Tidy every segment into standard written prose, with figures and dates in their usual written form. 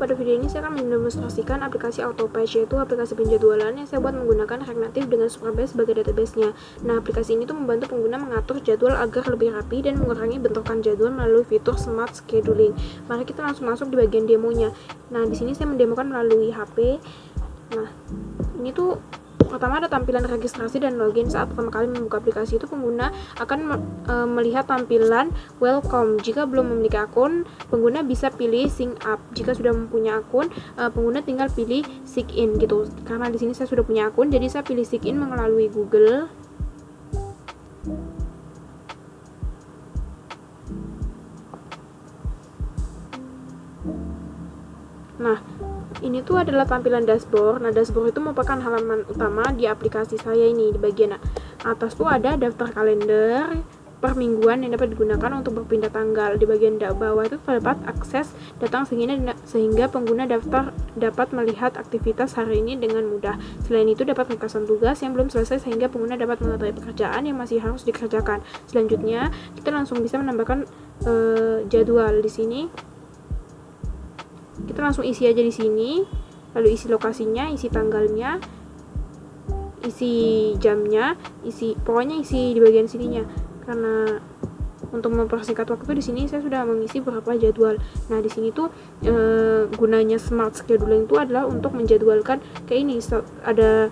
pada video ini saya akan mendemonstrasikan aplikasi AutoPage, yaitu aplikasi penjadwalan yang saya buat menggunakan React Native dengan Superbase sebagai database-nya. Nah, aplikasi ini tuh membantu pengguna mengatur jadwal agar lebih rapi dan mengurangi bentrokan jadwal melalui fitur Smart Scheduling. Mari kita langsung masuk di bagian demonya. Nah, di sini saya mendemokan melalui HP. Nah, ini tuh pertama ada tampilan registrasi dan login. Saat pertama kali membuka aplikasi itu, pengguna akan melihat tampilan welcome. Jika belum memiliki akun, pengguna bisa pilih sign up. Jika sudah mempunyai akun, pengguna tinggal pilih sign in gitu. Karena di sini saya sudah punya akun, jadi saya pilih sign in melalui Google. Nah, ini tuh adalah tampilan dashboard. Nah, dashboard itu merupakan halaman utama di aplikasi saya ini. Di bagian atas tuh ada daftar kalender per mingguan yang dapat digunakan untuk berpindah tanggal. Di bagian bawah itu terdapat akses datang sehingga pengguna daftar dapat melihat aktivitas hari ini dengan mudah. Selain itu dapat ringkasan tugas yang belum selesai sehingga pengguna dapat mengetahui pekerjaan yang masih harus dikerjakan. Selanjutnya, kita langsung bisa menambahkan jadwal di sini. Kita langsung isi aja di sini, lalu isi lokasinya, isi tanggalnya, isi jamnya, pokoknya isi di bagian sininya. Karena untuk mempersingkat waktu di sini saya sudah mengisi beberapa jadwal. Nah, di sini tuh gunanya Smart Scheduling itu adalah untuk menjadwalkan kayak ini. Ada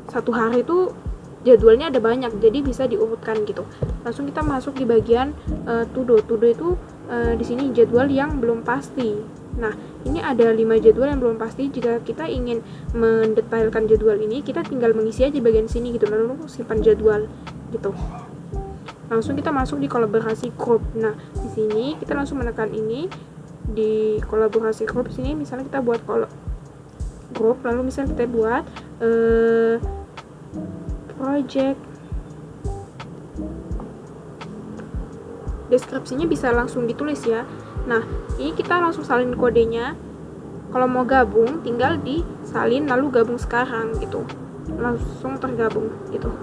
satu hari itu jadwalnya ada banyak, jadi bisa diurutkan gitu. Langsung kita masuk di bagian to-do. To-do itu di sini jadwal yang belum pasti. Nah, ini ada 5 jadwal yang belum pasti. Jika kita ingin mendetailkan jadwal ini, kita tinggal mengisi aja di bagian sini gitu, lalu simpan jadwal gitu. Langsung kita masuk di kolaborasi group. Nah, di sini kita langsung menekan ini di kolaborasi group. Sini misalnya kita buat group, lalu misalnya kita buat project. Deskripsinya bisa langsung ditulis ya. Nah, ini kita langsung salin kodenya. Kalau mau gabung, tinggal disalin lalu gabung sekarang gitu. Langsung tergabung gitu.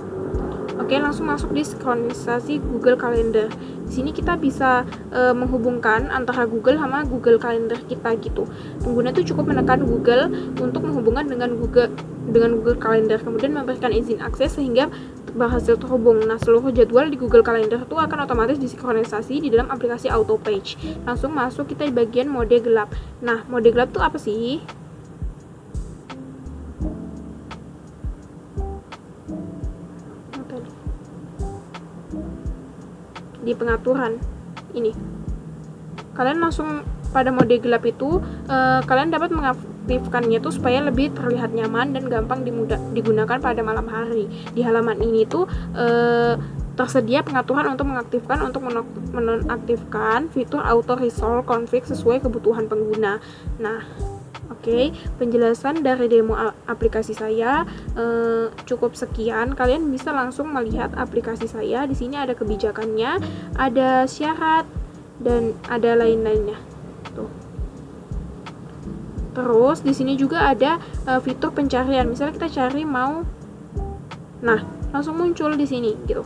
Oke, langsung masuk di sinkronisasi Google Calendar. Di sini kita bisa menghubungkan antara Google sama Google Calendar kita gitu. Pengguna itu cukup menekan Google untuk menghubungkan dengan Google Calendar, kemudian memberikan izin akses sehingga berhasil terhubung. Nah, seluruh jadwal di Google Calendar itu akan otomatis disinkronisasi di dalam aplikasi AutoPage. Langsung masuk kita di bagian mode gelap. Nah, mode gelap itu apa sih? Di pengaturan ini, kalian langsung pada mode gelap itu kalian dapat mengaktifkannya tuh supaya lebih terlihat nyaman dan gampang digunakan pada malam hari. Di halaman ini tuh tersedia pengaturan untuk mengaktifkan menonaktifkan fitur auto resolve config sesuai kebutuhan pengguna. Nah, oke, penjelasan dari demo aplikasi saya cukup sekian. Kalian bisa langsung melihat aplikasi saya. Di sini ada kebijakannya, ada syarat, dan ada lain-lainnya. Tuh. Terus di sini juga ada fitur pencarian. Misalnya kita cari mau, nah langsung muncul di sini gitu.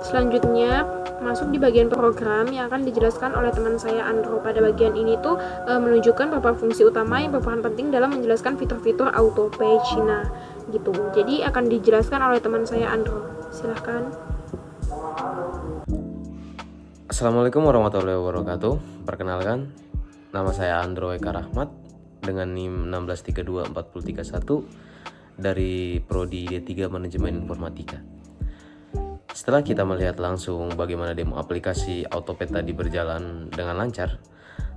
Selanjutnya masuk di bagian program yang akan dijelaskan oleh teman saya Andro. Pada bagian ini tuh menunjukkan beberapa fungsi utama yang berperan penting dalam menjelaskan fitur-fitur AutoPage. Nah, gitu. Jadi akan dijelaskan oleh teman saya Andro. Silahkan. Assalamualaikum warahmatullahi wabarakatuh. Perkenalkan, nama saya Andro Eka Rahmat dengan NIM 1632431 dari Prodi D3 Manajemen Informatika. Setelah kita melihat langsung bagaimana demo aplikasi AutoPage tadi berjalan dengan lancar,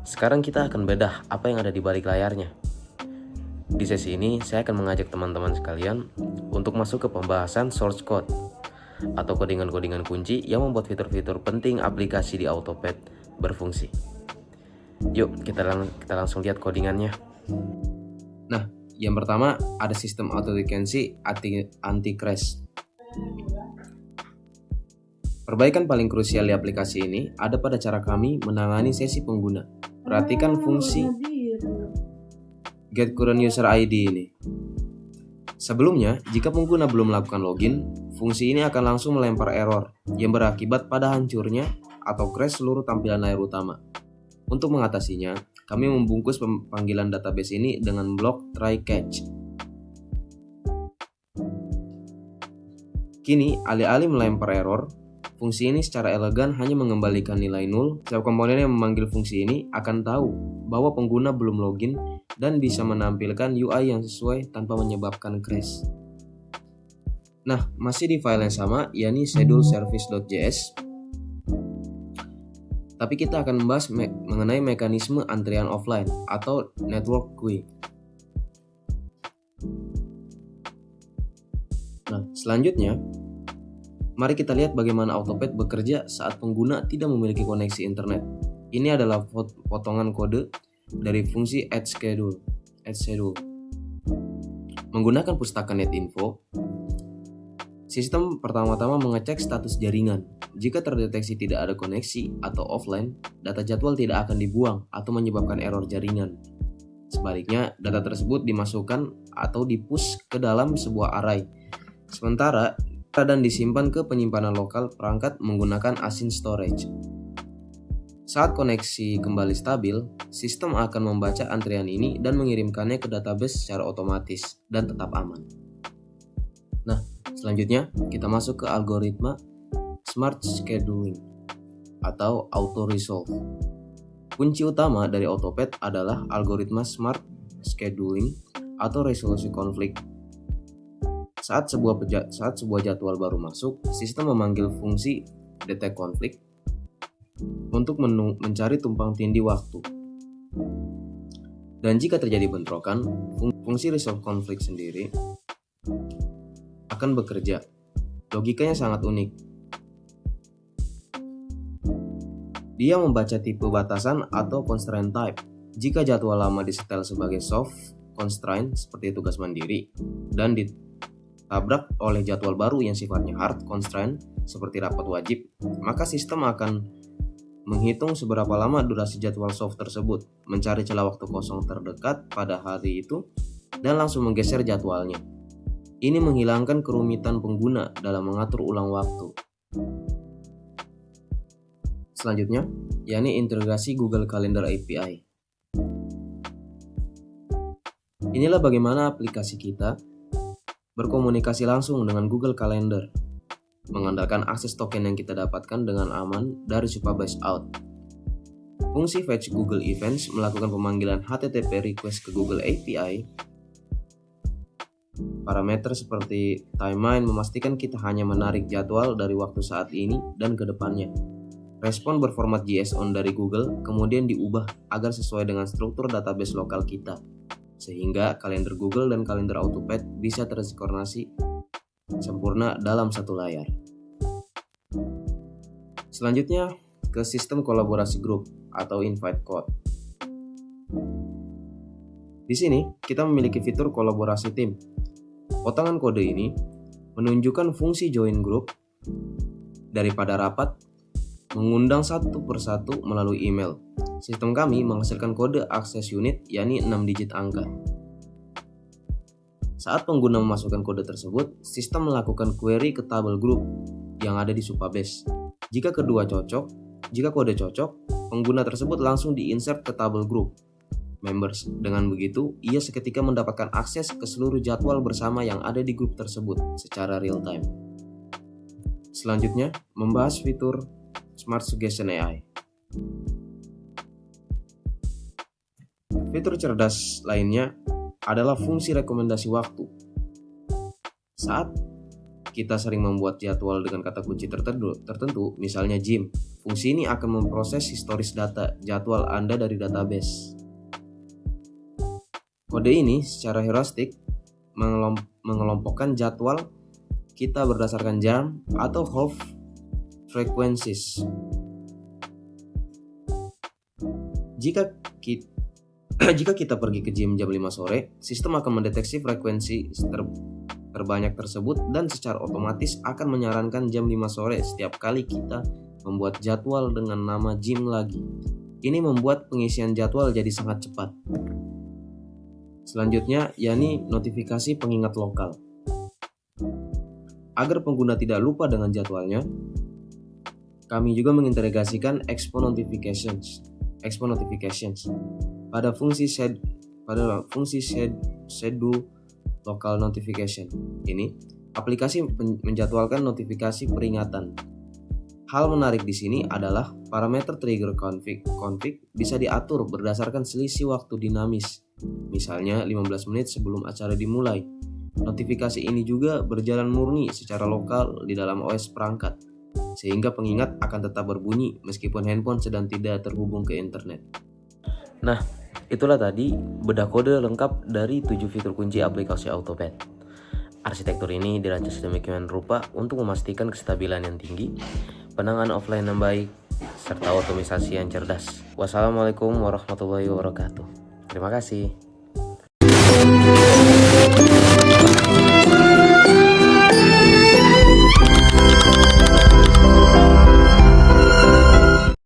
sekarang kita akan bedah apa yang ada di balik layarnya. Di sesi ini, saya akan mengajak teman-teman sekalian untuk masuk ke pembahasan source code atau kodingan-kodingan kunci yang membuat fitur-fitur penting aplikasi di AutoPage berfungsi. Yuk, kita langsung lihat kodingannya. Nah, yang pertama ada sistem auto-dependency anti-crash. Perbaikan paling krusial di aplikasi ini ada pada cara kami menangani sesi pengguna. Perhatikan fungsi get current user ID ini. Sebelumnya, jika pengguna belum melakukan login, fungsi ini akan langsung melempar error yang berakibat pada hancurnya atau crash seluruh tampilan layar utama. Untuk mengatasinya, kami membungkus panggilan database ini dengan blok try catch. Kini, alih-alih melempar error, fungsi ini secara elegan hanya mengembalikan nilai nol. Setiap komponen yang memanggil fungsi ini akan tahu bahwa pengguna belum login dan bisa menampilkan UI yang sesuai tanpa menyebabkan crash. Nah, masih di file yang sama, yakni scheduleservice.js. Tapi kita akan membahas mengenai mekanisme antrian offline atau network queue. Nah, selanjutnya, mari kita lihat bagaimana Autopad bekerja saat pengguna tidak memiliki koneksi internet. Ini adalah potongan kode dari fungsi addSchedule. Menggunakan pustaka netinfo, sistem pertama-tama mengecek status jaringan. Jika terdeteksi tidak ada koneksi atau offline, data jadwal tidak akan dibuang atau menyebabkan error jaringan. Sebaliknya, data tersebut dimasukkan atau di-push ke dalam sebuah array. Sementara, dan disimpan ke penyimpanan lokal perangkat menggunakan async storage. Saat koneksi kembali stabil, sistem akan membaca antrian ini dan mengirimkannya ke database secara otomatis dan tetap aman. Nah, selanjutnya kita masuk ke algoritma Smart Scheduling atau Auto Resolve. Kunci utama dari Autopad adalah algoritma Smart Scheduling atau resolusi konflik. Saat sebuah jadwal baru masuk, sistem memanggil fungsi detect conflict untuk mencari tumpang tindih waktu. Dan jika terjadi bentrokan, fungsi resolve conflict sendiri akan bekerja. Logikanya sangat unik. Dia membaca tipe batasan atau constraint type. Jika jadwal lama disetel sebagai soft constraint seperti tugas mandiri dan ditabrak oleh jadwal baru yang sifatnya hard constraint seperti rapat wajib, maka sistem akan menghitung seberapa lama durasi jadwal soft tersebut, mencari celah waktu kosong terdekat pada hari itu, dan langsung menggeser jadwalnya. Ini menghilangkan kerumitan pengguna dalam mengatur ulang waktu. Selanjutnya, yakni integrasi Google Calendar API. Inilah bagaimana aplikasi kita berkomunikasi langsung dengan Google Calendar, mengandalkan akses token yang kita dapatkan dengan aman dari Supabase Out. Fungsi Fetch Google Events melakukan pemanggilan HTTP request ke Google API. Parameter seperti timeline memastikan kita hanya menarik jadwal dari waktu saat ini dan ke depannya. Respon berformat JSON dari Google kemudian diubah agar sesuai dengan struktur database lokal kita, sehingga kalender Google dan kalender Autopad bisa tersinkronasi sempurna dalam satu layar. Selanjutnya ke sistem kolaborasi grup atau invite code. Di sini kita memiliki fitur kolaborasi tim. Potongan kode ini menunjukkan fungsi join group daripada rapat mengundang satu persatu melalui email. Sistem kami menghasilkan kode akses unit yakni 6 digit angka. Saat pengguna memasukkan kode tersebut, sistem melakukan query ke tabel group yang ada di Supabase. Jika kode cocok, pengguna tersebut langsung diinsert ke tabel group members. Dengan begitu, ia seketika mendapatkan akses ke seluruh jadwal bersama yang ada di grup tersebut secara real time. Selanjutnya, membahas fitur Smart Suggestion AI. Fitur cerdas lainnya adalah fungsi rekomendasi waktu. Saat kita sering membuat jadwal dengan kata kunci tertentu, misalnya gym, fungsi ini akan memproses historis data jadwal Anda dari database. Kode ini secara heuristik mengelompokkan jadwal kita berdasarkan jam atau half frequencies. Jika kita pergi ke gym jam 5 sore, sistem akan mendeteksi frekuensi terbanyak tersebut dan secara otomatis akan menyarankan jam 5 sore setiap kali kita membuat jadwal dengan nama gym lagi. Ini membuat pengisian jadwal jadi sangat cepat. Selanjutnya, yakni notifikasi pengingat lokal. Agar pengguna tidak lupa dengan jadwalnya, kami juga mengintegrasikan Expo Notifications. export notifications. Pada fungsi schedule local notification ini, aplikasi menjadwalkan notifikasi peringatan. Hal menarik di sini adalah parameter trigger config bisa diatur berdasarkan selisih waktu dinamis. Misalnya 15 menit sebelum acara dimulai. Notifikasi ini juga berjalan murni secara lokal di dalam OS perangkat, sehingga pengingat akan tetap berbunyi meskipun handphone sedang tidak terhubung ke internet. Nah, itulah tadi bedah kode lengkap dari 7 fitur kunci aplikasi AutoPad. Arsitektur ini dirancang sedemikian rupa untuk memastikan kestabilan yang tinggi, penanganan offline yang baik, serta otomatisasi yang cerdas. Wassalamualaikum warahmatullahi wabarakatuh. Terima kasih.